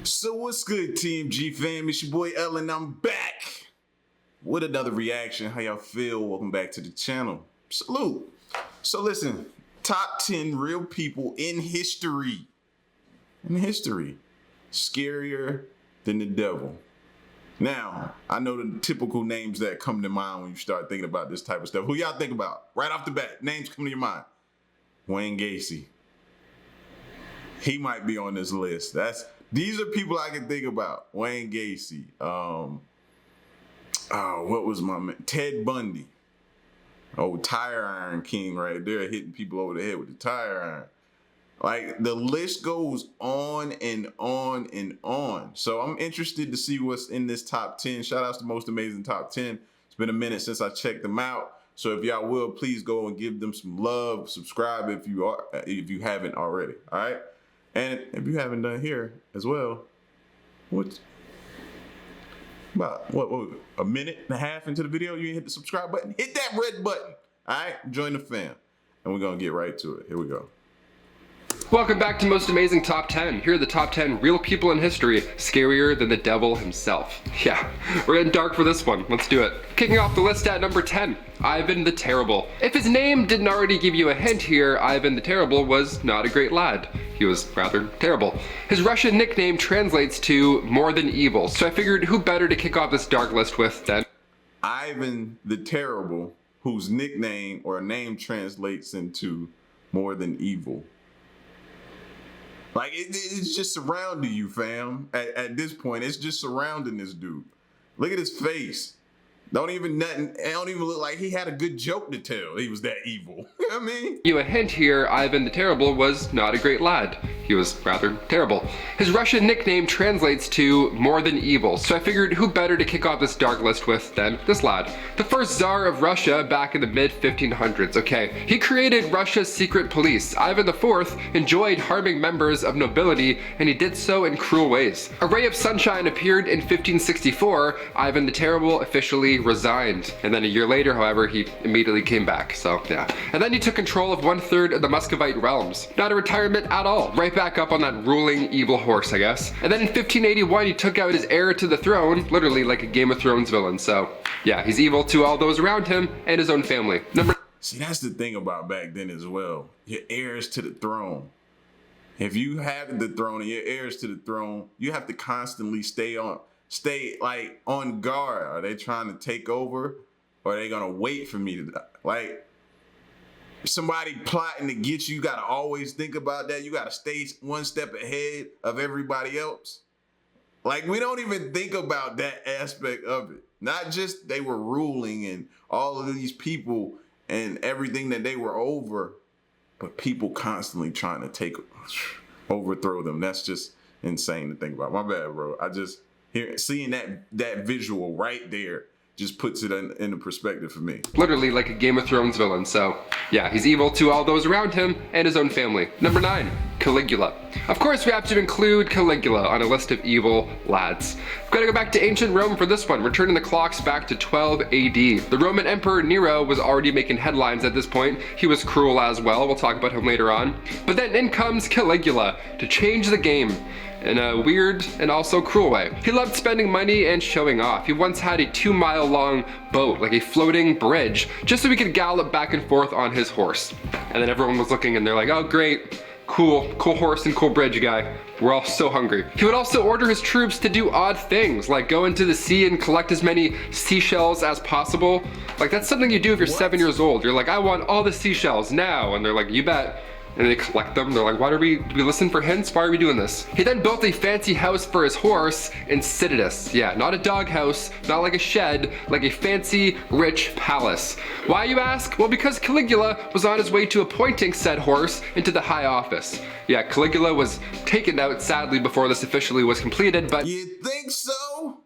So what's good, Team G fam? It's your boy Ellen. I'm back with another reaction. How y'all feel? Welcome back to the channel. Salute. So listen, top 10 real people in history. Scarier than the devil. Now, I know the typical names that come to mind when you start thinking about this type of stuff. Who y'all think about? Right off the bat, names come to your mind. Wayne Gacy. He might be on this list. These are people I can think about. Wayne Gacy. What was my man? Ted Bundy. Oh, tire iron king right there, hitting people over the head with the tire iron. Like, the list goes on and on and on. So I'm interested to see what's in this top 10. Shout outs to Most Amazing Top 10. It's been a minute since I checked them out. So if y'all will, please go and give them some love. Subscribe if you haven't already. All right. And if you haven't done here as well, about a minute and a half into the video, you ain't hit the subscribe button. Hit that red button. All right, join the fam. And we're gonna get right to it. Here we go. Welcome back to Most Amazing Top 10. Here are the top 10 real people in history, scarier than the devil himself. Yeah, we're getting dark for this one. Let's do it. Kicking off the list at number 10, Ivan the Terrible. If his name didn't already give you a hint here, Ivan the Terrible was not a great lad. He was rather terrible. His Russian nickname translates to more than evil, so I figured who better to kick off this dark list with than Ivan the Terrible, whose nickname or name translates into more than evil. Like, it's just surrounding you, fam. At this point, it's just surrounding this dude. Look at his face. It don't even look like he had a good joke to tell. He was that evil. You know what I mean? You a hint here, Ivan the Terrible was not a great lad. He was rather terrible. His Russian nickname translates to more than evil, so I figured who better to kick off this dark list with than this lad. The first Tsar of Russia back in the mid-1500s, okay? He created Russia's secret police. Ivan IV enjoyed harming members of nobility, and he did so in cruel ways. A ray of sunshine appeared in 1564. Ivan the Terrible officially resigned. And then a year later, however, he immediately came back, so yeah. And then he took control of 1/3 of the Muscovite realms. Not a retirement at all. Right back up on that ruling evil horse, I guess. And then in 1581, he took out his heir to the throne, literally like a Game of Thrones villain, so yeah, he's evil to all those around him and his own family. See, that's the thing about back then as well. Your heirs to the throne. If you have the throne and your heirs to the throne, you have to constantly stay like on guard. Are they trying to take over, or are they gonna wait for me to die? Like, somebody plotting to get you, gotta always think about that. You gotta stay one step ahead of everybody else. Like, we don't even think about that aspect of it. Not just they were ruling and all of these people and everything that they were over, but people constantly trying to overthrow them. That's just insane to think about. My bad, bro. Seeing that visual right there just puts it in a perspective for me. Literally like a Game of Thrones villain, so yeah, he's evil to all those around him and his own family. Number 9, Caligula. Of course we have to include Caligula on a list of evil lads. We've got to go back to ancient Rome for this one, returning the clocks back to 12 AD. The Roman Emperor Nero was already making headlines at this point. He was cruel as well, we'll talk about him later on. But then in comes Caligula to change the game in a weird and also cruel way. He loved spending money and showing off. He once had a 2-mile long boat, like a floating bridge, just so he could gallop back and forth on his horse. And then everyone was looking and they're like, oh great, cool horse and cool bridge guy. We're all so hungry. He would also order his troops to do odd things, like go into the sea and collect as many seashells as possible. Like, that's something you do if you're 7 years old. You're like, I want all the seashells now. And they're like, you bet. And they collect them. They're like, do we listen for hints? Why are we doing this? He then built a fancy house for his horse in Citadus. Yeah, not a dog house, not like a shed, like a fancy, rich palace. Why, you ask? Well, because Caligula was on his way to appointing said horse into the high office. Yeah, Caligula was taken out, sadly, before this officially was completed, but... You think so?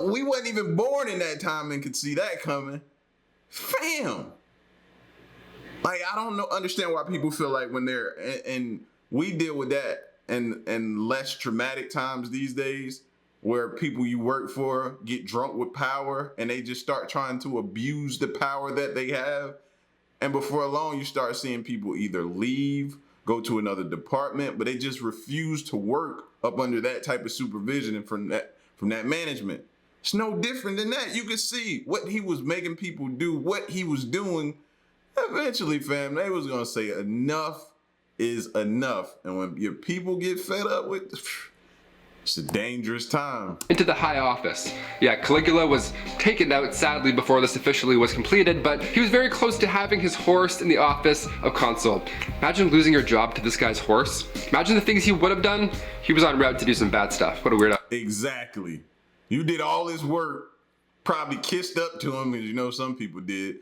We wasn't even born in that time and could see that coming. Fam. Like, I don't understand why people feel like when they're, and we deal with that in less traumatic times these days, where people you work for get drunk with power and they just start trying to abuse the power that they have. And before long, you start seeing people either leave go to another department, but they just refused to work up under that type of supervision and from that management. It's no different than that. You could see what he was making people do, what he was doing. Eventually, fam, they was gonna say enough is enough. And when your people get fed up with, it's a dangerous time. Into the high office. Yeah, Caligula was taken out sadly before this officially was completed, but he was very close to having his horse in the office of consul. Imagine losing your job to this guy's horse. Imagine the things he would have done. He was en route to do some bad stuff. What a weirdo. Exactly. You did all this work, probably kissed up to him, as you know some people did,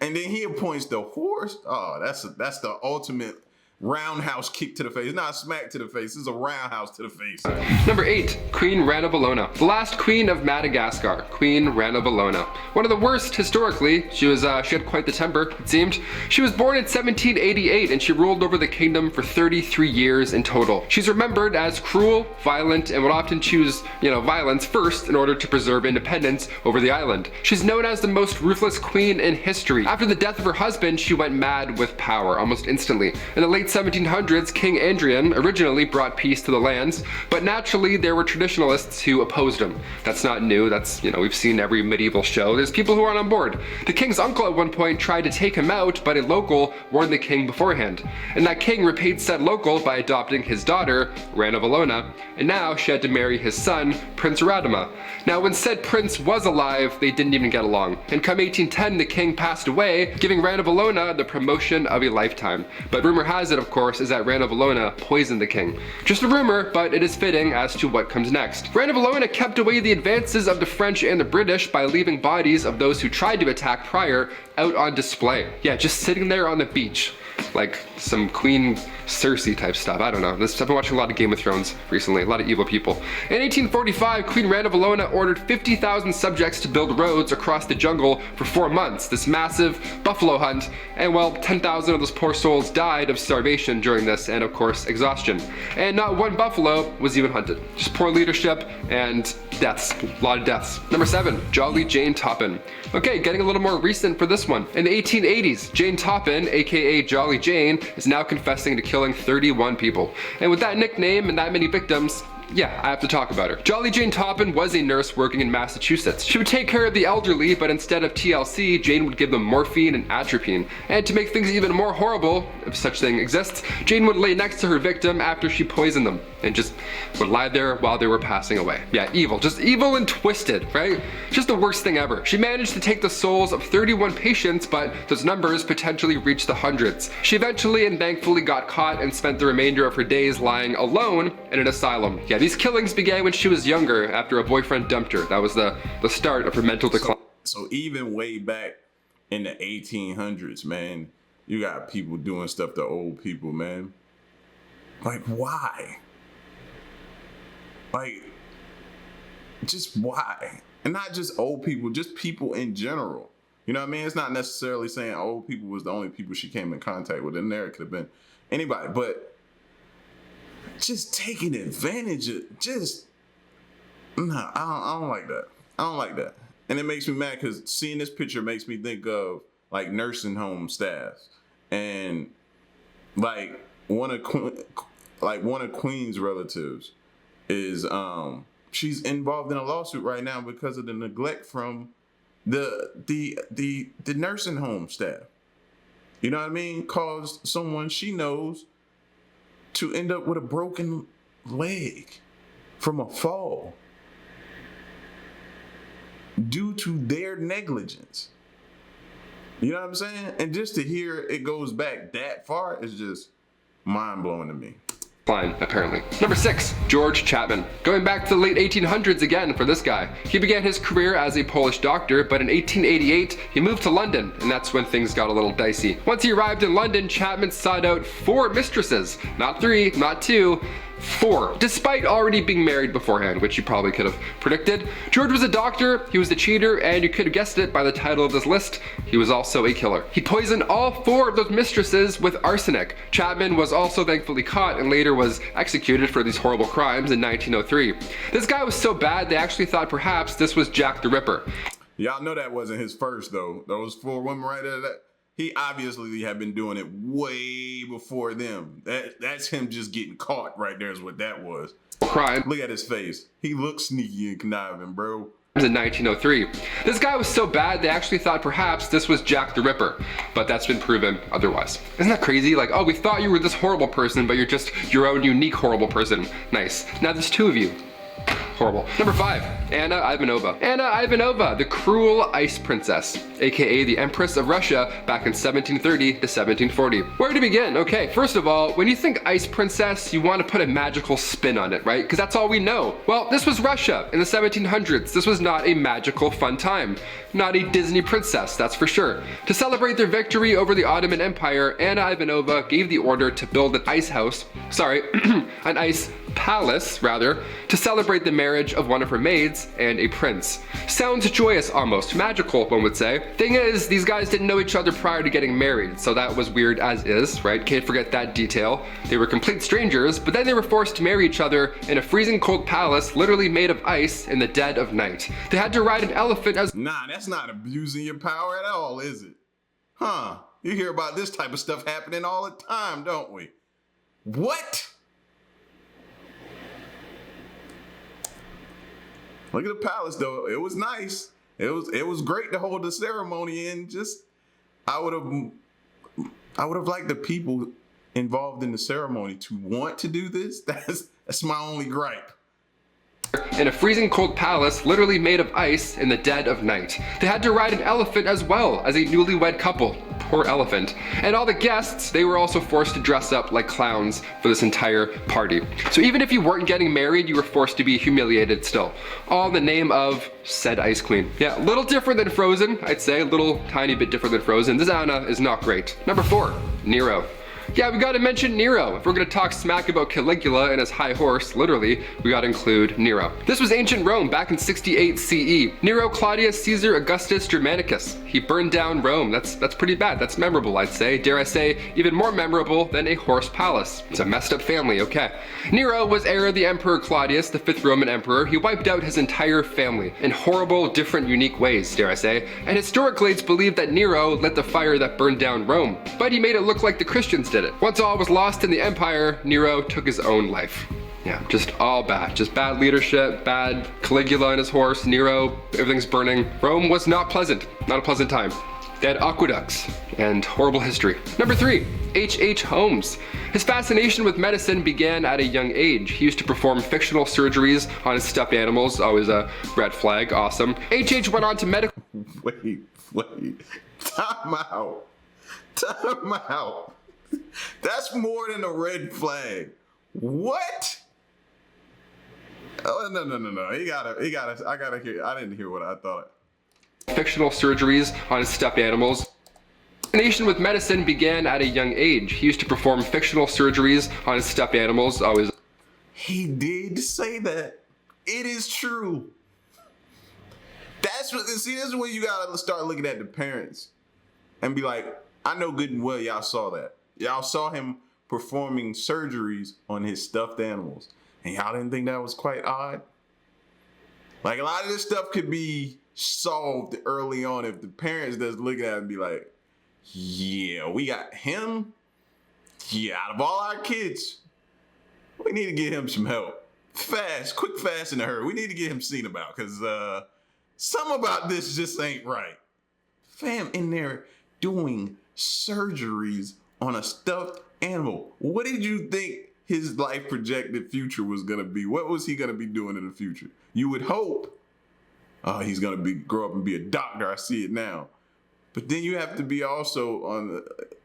and then he appoints the horse. Oh, that's the ultimate roundhouse kick to the face. It's not a smack to the face, it's a roundhouse to the face. Number 8, Queen Ranavalona. The last queen of Madagascar, Queen Ranavalona. One of the worst historically. She had quite the temper, it seemed. She was born in 1788 and she ruled over the kingdom for 33 years in total. She's remembered as cruel, violent, and would often choose, violence first in order to preserve independence over the island. She's known as the most ruthless queen in history. After the death of her husband, she went mad with power almost instantly. In the late 1700s, King Adrian originally brought peace to the lands, but naturally there were traditionalists who opposed him. That's not new, that's, we've seen every medieval show. There's people who aren't on board. The king's uncle at one point tried to take him out, but a local warned the king beforehand. And that king repaid said local by adopting his daughter, Ranavalona, and now she had to marry his son, Prince Radama. Now when said prince was alive, they didn't even get along. And come 1810, the king passed away, giving Ranavalona the promotion of a lifetime. But rumor has it, of course, is that Ranavalona poisoned the king. Just a rumor, but it is fitting as to what comes next. Ranavalona kept away the advances of the French and the British by leaving bodies of those who tried to attack prior out on display. Yeah, just sitting there on the beach. Like some Queen Cersei type stuff. I don't know. I've been watching a lot of Game of Thrones recently. A lot of evil people. In 1845, Queen Ranavalona ordered 50,000 subjects to build roads across the jungle for 4 months. This massive buffalo hunt. And well, 10,000 of those poor souls died of starvation during this and of course exhaustion. And not one buffalo was even hunted. Just poor leadership and deaths. A lot of deaths. Number 7, Jolly Jane Toppin. Okay, getting a little more recent for this one. In the 1880s, Jane Toppin, aka Jolly Jane, is now confessing to killing 31 people. And with that nickname and that many victims, yeah, I have to talk about her. Jolly Jane Toppin was a nurse working in Massachusetts. She would take care of the elderly, but instead of TLC, Jane would give them morphine and atropine. And to make things even more horrible, if such thing exists, Jane would lay next to her victim after she poisoned them and just would lie there while they were passing away. Yeah, evil. Just evil and twisted, right? Just the worst thing ever. She managed to take the souls of 31 patients, but those numbers potentially reached the hundreds. She eventually and thankfully got caught and spent the remainder of her days lying alone in an asylum. Yeah, these killings began when she was younger after a boyfriend dumped her. That was the start of her mental decline. So even way back in the 1800s, man, you got people doing stuff to old people, man. Like, why? Like, just why? And not just old people, just people in general. You know what I mean? It's not necessarily saying old people was the only people she came in contact with. In there, it could have been anybody, but just taking advantage of I don't like that. I don't like that. And it makes me mad because seeing this picture makes me think of like nursing home staffs. And like one of Queen's relatives is she's involved in a lawsuit right now because of the neglect from the nursing home staff. You know what I mean? Caused someone she knows to end up with a broken leg from a fall due to their negligence. You know what I'm saying? And just to hear it goes back that far is just mind-blowing to me. Apparently. Number 6, George Chapman. Going back to the late 1800s again for this guy. He began his career as a Polish doctor, but in 1888 he moved to London, and that's when things got a little dicey. Once he arrived in London, Chapman sought out 4 mistresses. Not 3, not 2, 4, despite already being married beforehand, which you probably could have predicted. George was a doctor, he was a cheater, and you could have guessed it by the title of this list, he was also a killer. He poisoned all 4 of those mistresses with arsenic. Chapman was also thankfully caught and later was executed for these horrible crimes in 1903. This guy was so bad they actually thought perhaps this was Jack the Ripper. Y'all know that wasn't his first though. Those 4 women right there, he obviously had been doing it way before them. That's him just getting caught right there is what that was. Crime. Look at his face. He looks sneaky and conniving, bro. In 1903. This guy was so bad they actually thought perhaps this was Jack the Ripper, but that's been proven otherwise. Isn't that crazy? Like, oh, we thought you were this horrible person, but you're just your own unique horrible person. Nice. Now there's two of you. Horrible. Number 5, Anna Ivanova. Anna Ivanova, the cruel ice princess, aka the Empress of Russia back in 1730 to 1740. Where to begin? Okay, first of all, when you think ice princess, you want to put a magical spin on it, right? Because that's all we know. Well, this was Russia in the 1700s. This was not a magical fun time. Not a Disney princess, that's for sure. To celebrate their victory over the Ottoman Empire, Anna Ivanova gave the order to build an ice house, an ice palace, rather, to celebrate the marriage of one of her maids and a prince. Sounds joyous almost, magical, one would say. Thing is, these guys didn't know each other prior to getting married, so that was weird as is, right? Can't forget that detail. They were complete strangers, but then they were forced to marry each other in a freezing cold palace literally made of ice in the dead of night. They had to ride an elephant as— Nah, that's not abusing your power at all, is it? Huh? You hear about this type of stuff happening all the time, don't we? What? Look at the palace, though. It was nice. It was great to hold the ceremony in. Just, I would have liked the people involved in the ceremony to want to do this. That's my only gripe. In a freezing cold palace literally made of ice in the dead of night. They had to ride an elephant as well as a newlywed couple. Poor elephant. And all the guests, they were also forced to dress up like clowns for this entire party. So even if you weren't getting married, you were forced to be humiliated still. All in the name of said ice queen. Yeah, a little different than Frozen, I'd say. A little tiny bit different than Frozen. This Anna is not great. Number 4, Nero. Yeah, we gotta mention Nero. If we're gonna talk smack about Caligula and his high horse, literally, we gotta include Nero. This was ancient Rome back in 68 CE. Nero Claudius Caesar Augustus Germanicus. He burned down Rome. That's pretty bad. That's memorable, I'd say. Dare I say, even more memorable than a horse palace. It's a messed up family, okay. Nero was heir of the Emperor Claudius, the 5th Roman emperor. He wiped out his entire family in horrible, different, unique ways, dare I say. And historically, it's believed that Nero lit the fire that burned down Rome. But he made it look like the Christians did it. Once all was lost in the empire, Nero took his own life. Yeah, just all bad. Just bad leadership, bad Caligula and his horse, Nero, everything's burning. Rome was not pleasant, not a pleasant time. They had aqueducts and horrible history. Number 3, H.H. Holmes. His fascination with medicine began at a young age. He used to perform fictional surgeries on his stuffed animals, always a red flag, awesome. H.H. went on to medical— Wait. Time out. That's more than a red flag. What? Oh, no. I gotta hear. I didn't hear what I thought. Fictional surgeries on his stuffed animals. Fascination with medicine began at a young age. He used to perform fictional surgeries on his stuffed animals, always— He did say that. It is true. That's what. See, this is when you gotta start looking at the parents and be like, I know good and well y'all saw that. Y'all saw him performing surgeries on his stuffed animals. And y'all didn't think that was quite odd? Like, a lot of this stuff could be solved early on if the parents that's looking at it and be like, yeah, we got him. Yeah, out of all our kids, we need to get him some help. Quick, fast, in a hurry. We need to get him seen about, because something about this just ain't right. Fam, in there doing surgeries on a stuffed animal. What did you think his life projected future was gonna be? What was he gonna be doing in the future? You would hope, he's gonna grow up and be a doctor. I see it now. But then you have to be also on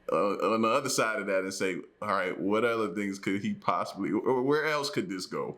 the other side of that and say, all right, what other things could he possibly, or where else could this go?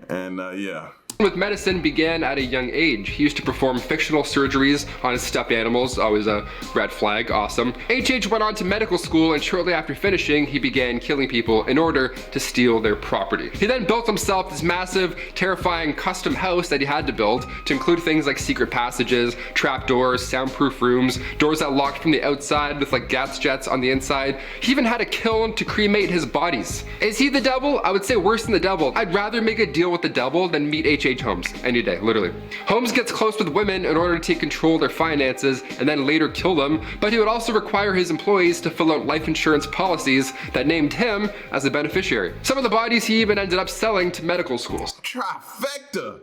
And yeah. With medicine began at a young age. He used to perform fictional surgeries on his stuffed animals, always a red flag, awesome. H.H. went on to medical school, and shortly after finishing, he began killing people in order to steal their property. He then built himself this massive, terrifying custom house that he had to build to include things like secret passages, trapdoors, soundproof rooms, doors that locked from the outside with like gas jets on the inside. He even had a kiln to cremate his bodies. Is he the devil? I would say worse than the devil. I'd rather make a deal deal with the devil, then meet H.H. Holmes any day, literally. Holmes gets close with women in order to take control of their finances and then later kill them, but he would also require his employees to fill out life insurance policies that named him as a beneficiary. Some of the bodies he even ended up selling to medical schools. Trifecta.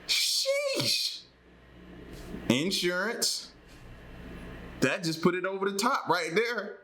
Sheesh. Insurance. That just put it over the top right there.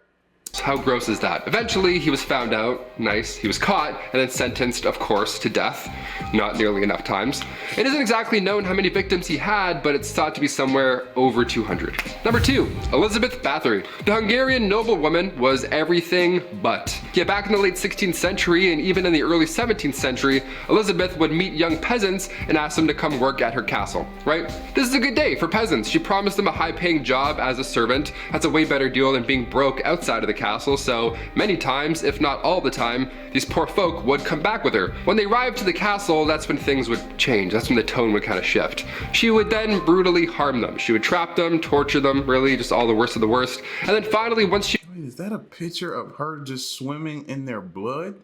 How gross is that? Eventually, he was found out, nice, he was caught, and then sentenced, of course, to death. Not nearly enough times. It isn't exactly known how many victims he had, but it's thought to be somewhere over 200. Number 2, Elizabeth Bathory. The Hungarian noblewoman was everything but. Yeah, back in the late 16th century and even in the early 17th century, Elizabeth would meet young peasants and ask them to come work at her castle, right? This is a good day for peasants. She promised them a high-paying job as a servant. That's a way better deal than being broke outside of the castle, so many times, if not all the time, these poor folk would come back with her. When they arrived to the castle, that's when things would change. That's when the tone would kind of shift. She would then brutally harm them. She would trap them, torture them, really just all the worst of the worst. And then finally, once she... Wait, is that a picture of her just swimming in their blood?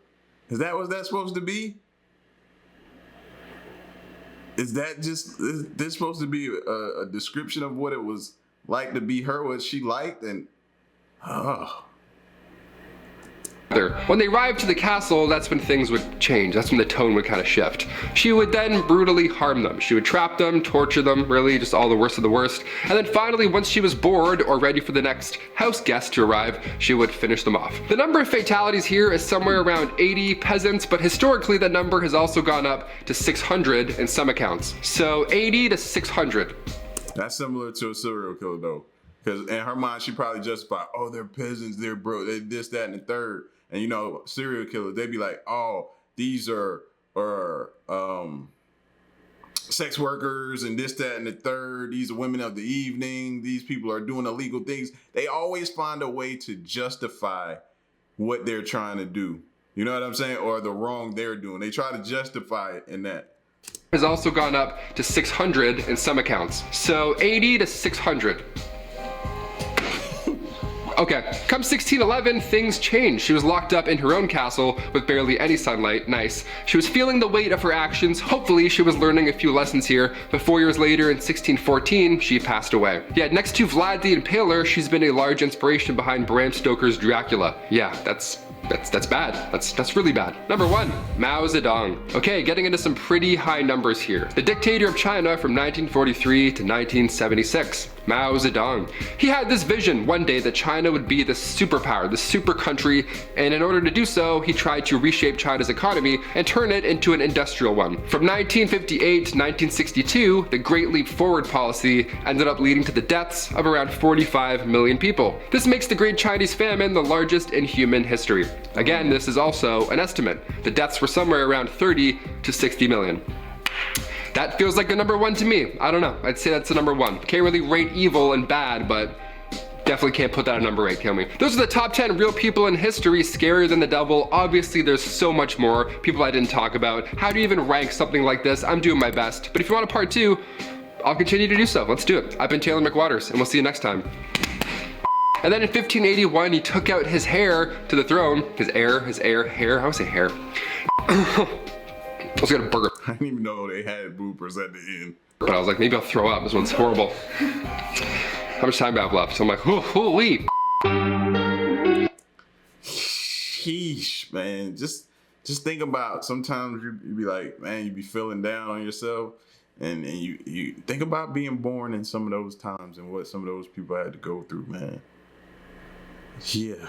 Is that what that's supposed to be? Is that just, is this supposed to be a description of what it was like to be her, what she liked? And, oh. When they arrived to the castle, that's when things would change. That's when the tone would kind of shift. She would then brutally harm them. She would trap them, torture them, really just all the worst of the worst. And then finally, once she was bored or ready for the next house guest to arrive, she would finish them off. The number of fatalities here is somewhere around 80 peasants, but historically that number has also gone up to 600 in some accounts. So 80 to 600. That's similar to a serial killer though. Because in her mind, she probably justified, oh, they're peasants, they're broke, they this, that, and the third. And you know, serial killers, they'd be like, oh, these are sex workers and this, that, and the third. These are women of the evening. These people are doing illegal things. They always find a way to justify what they're trying to do. You know what I'm saying? Or the wrong they're doing. They try to justify it in that. Has also gone up to 600 in some accounts. So 80 to 600. Okay, come 1611, things changed. She was locked up in her own castle with barely any sunlight, nice. She was feeling the weight of her actions. Hopefully she was learning a few lessons here, but 4 years later in 1614, she passed away. Yeah, next to Vlad the Impaler, she's been a large inspiration behind Bram Stoker's Dracula. Yeah, that's bad. That's really bad. Number 1, Mao Zedong. Okay, getting into some pretty high numbers here. The dictator of China from 1943 to 1976. Mao Zedong. He had this vision one day that China would be the superpower, the super country, and in order to do so, he tried to reshape China's economy and turn it into an industrial one. From 1958 to 1962, the Great Leap Forward policy ended up leading to the deaths of around 45 million people. This makes the Great Chinese Famine the largest in human history. Again, this is also an estimate. The deaths were somewhere around 30 to 60 million. That feels like the number 1 to me. I don't know. I'd say that's the number 1. Can't really rate evil and bad, but definitely can't put that at number 8, kill me. Those are the top 10 real people in history scarier than the devil. Obviously, there's so much more, people I didn't talk about. How do you even rank something like this? I'm doing my best. But if you want a part 2, I'll continue to do so. Let's do it. I've been Taylor McWaters, and we'll see you next time. And then in 1581, he took out his heir to the throne. Hair? I would say hair. I was gonna burger. I didn't even know they had bloopers at the end. But I was like, maybe I'll throw up. This one's horrible. How much time do I have left? So I'm like, hoo-wee. Sheesh, man. Just think about, sometimes you be like, man, you be feeling down on yourself. And you think about being born in some of those times and what some of those people had to go through, man. Yeah.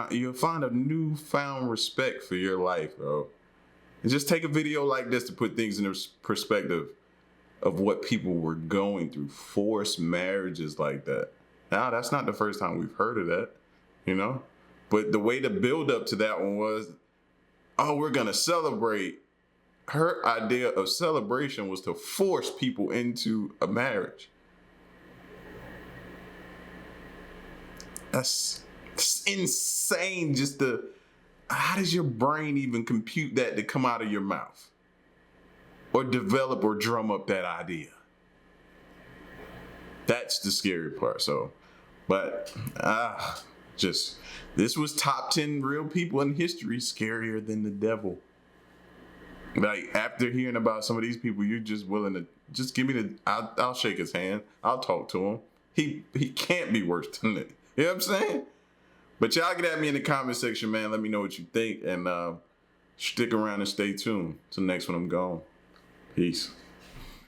You'll find a newfound respect for your life, bro. And just take a video like this to put things in perspective of what people were going through. Forced marriages like that. Now, that's not the first time we've heard of that, you know? But the way the build up to that one was, oh, we're going to celebrate. Her idea of celebration was to force people into a marriage. That's insane. How does your brain even compute that to come out of your mouth? Or develop or drum up that idea? That's the scary part. So, but this was top 10 real people in history, scarier than the devil. Like after hearing about some of these people, you're just willing to just give me the. I'll shake his hand. I'll talk to him. He can't be worse than that. You know what I'm saying? But y'all get at me in the comment section, man. Let me know what you think, and stick around and stay tuned. Till next one, I'm gone. Peace.